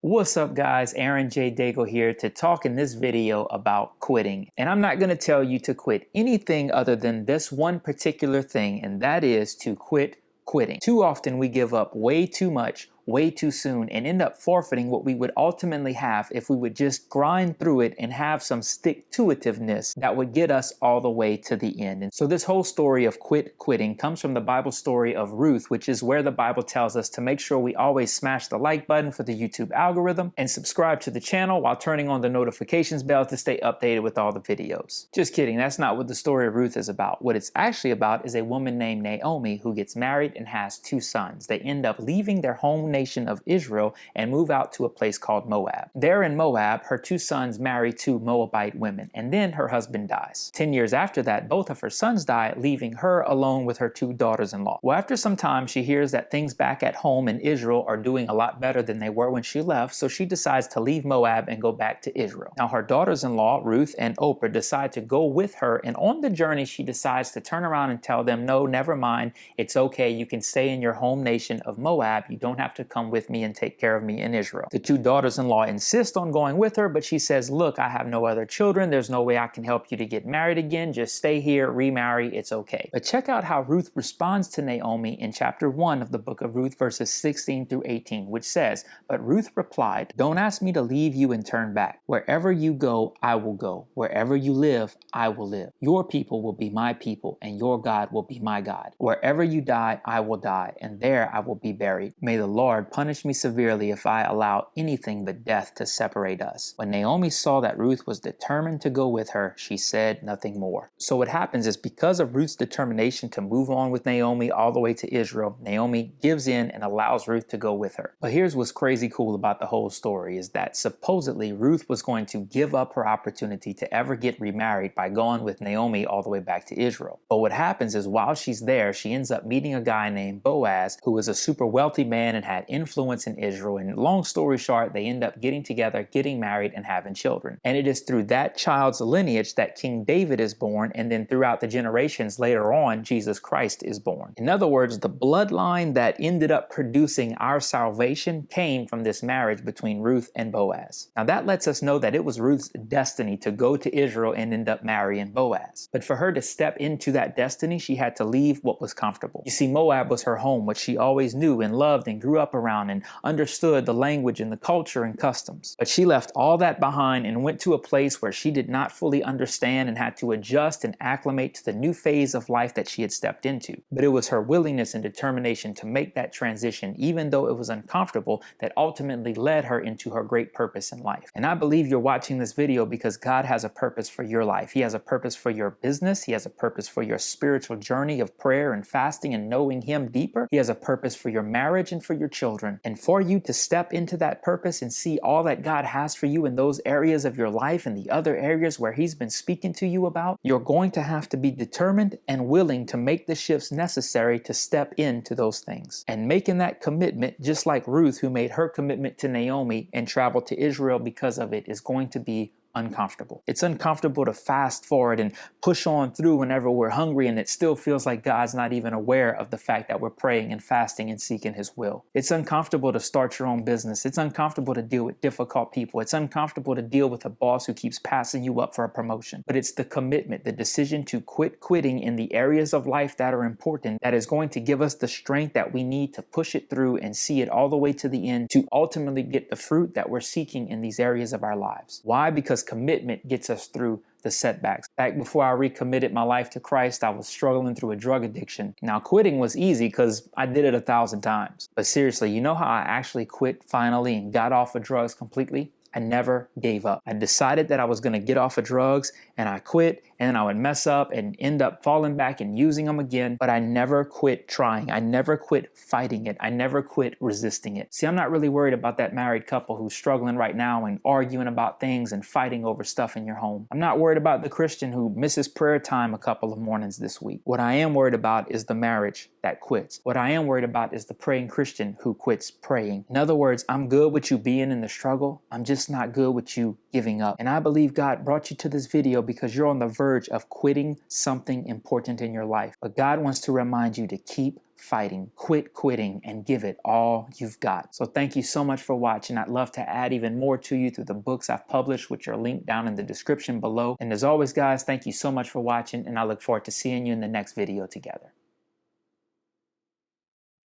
What's up guys, Aaron J. Daigle here to talk in this video about quitting. And I'm not going to tell you to quit anything other than this one particular thing, and that is to quit quitting. Too often we give up way too much, way too soon, and end up forfeiting what we would ultimately have if we would just grind through it and have some stick-to-itiveness that would get us all the way to the end. And so this whole story of quitting comes from the Bible story of Ruth, which is where the Bible tells us to make sure we always smash the like button for the YouTube algorithm and subscribe to the channel while turning on the notifications bell to stay updated with all the videos. Just kidding, that's not what the story of Ruth is about. What it's actually about is a woman named Naomi who gets married and has two sons. They end up leaving their home nation of Israel and move out to a place called Moab. There in Moab, her two sons marry two Moabite women, and then her husband dies. 10 years after that, both of her sons die, leaving her alone with her two daughters-in-law. Well, after some time, she hears that things back at home in Israel are doing a lot better than they were when she left, so she decides to leave Moab and go back to Israel. Now, her daughters-in-law, Ruth and Oprah, decide to go with her, and on the journey, she decides to turn around and tell them, no, never mind, it's okay, you can stay in your home nation of Moab, you don't have to come with me and take care of me in Israel. The two daughters-in-law insist on going with her, but she says, look, I have no other children. There's no way I can help you to get married again. Just stay here, remarry. It's okay. But check out how Ruth responds to Naomi in chapter 1 of the book of Ruth, verses 16 through 18, which says, but Ruth replied, don't ask me to leave you and turn back. Wherever you go, I will go. Wherever you live, I will live. Your people will be my people, and your God will be my God. Wherever you die, I will die, and there I will be buried. May the Lord punish me severely if I allow anything but death to separate us. When Naomi saw that Ruth was determined to go with her, she said nothing more. So what happens is, because of Ruth's determination to move on with Naomi all the way to Israel, Naomi gives in and allows Ruth to go with her. But here's what's crazy cool about the whole story is that supposedly Ruth was going to give up her opportunity to ever get remarried by going with Naomi all the way back to Israel. But what happens is, while she's there, she ends up meeting a guy named Boaz, who was a super wealthy man and had influence in Israel, and long story short, they end up getting together, getting married, and having children. And it is through that child's lineage that King David is born, and then throughout the generations later on, Jesus Christ is born. In other words, the bloodline that ended up producing our salvation came from this marriage between Ruth and Boaz. Now that lets us know that it was Ruth's destiny to go to Israel and end up marrying Boaz. But for her to step into that destiny, she had to leave what was comfortable. You see, Moab was her home, which she always knew and loved and grew up around and understood the language and the culture and customs. But she left all that behind and went to a place where she did not fully understand and had to adjust and acclimate to the new phase of life that she had stepped into. But it was her willingness and determination to make that transition, even though it was uncomfortable, that ultimately led her into her great purpose in life. And I believe you're watching this video because God has a purpose for your life. He has a purpose for your business. He has a purpose for your spiritual journey of prayer and fasting and knowing Him deeper. He has a purpose for your marriage and for your children. And for you to step into that purpose and see all that God has for you in those areas of your life and the other areas where He's been speaking to you about, you're going to have to be determined and willing to make the shifts necessary to step into those things. And making that commitment, just like Ruth, who made her commitment to Naomi and traveled to Israel because of it, is going to be uncomfortable. It's uncomfortable to fast forward and push on through whenever we're hungry and it still feels like God's not even aware of the fact that we're praying and fasting and seeking His will. It's uncomfortable to start your own business. It's uncomfortable to deal with difficult people. It's uncomfortable to deal with a boss who keeps passing you up for a promotion. But it's the commitment, the decision to quit quitting in the areas of life that are important, that is going to give us the strength that we need to push it through and see it all the way to the end to ultimately get the fruit that we're seeking in these areas of our lives. Why? Because commitment gets us through the setbacks. Back before I recommitted my life to Christ, I was struggling through a drug addiction. Now, quitting was easy because I did it 1,000 times. But seriously, you know how I actually quit finally and got off of drugs completely? I never gave up. I decided that I was going to get off of drugs, and I quit, and then I would mess up and end up falling back and using them again. But I never quit trying. I never quit fighting it. I never quit resisting it. See, I'm not really worried about that married couple who's struggling right now and arguing about things and fighting over stuff in your home. I'm not worried about the Christian who misses prayer time a couple of mornings this week. What I am worried about is the marriage that quits. What I am worried about is the praying Christian who quits praying. In other words, I'm good with you being in the struggle. I'm just just not good with you giving up. And I believe God brought you to this video because you're on the verge of quitting something important in your life. But God wants to remind you to keep fighting, quit quitting, and give it all you've got. So thank you so much for watching. I'd love to add even more to you through the books I've published, which are linked down in the description below. And as always, guys, thank you so much for watching, and I look forward to seeing you in the next video together.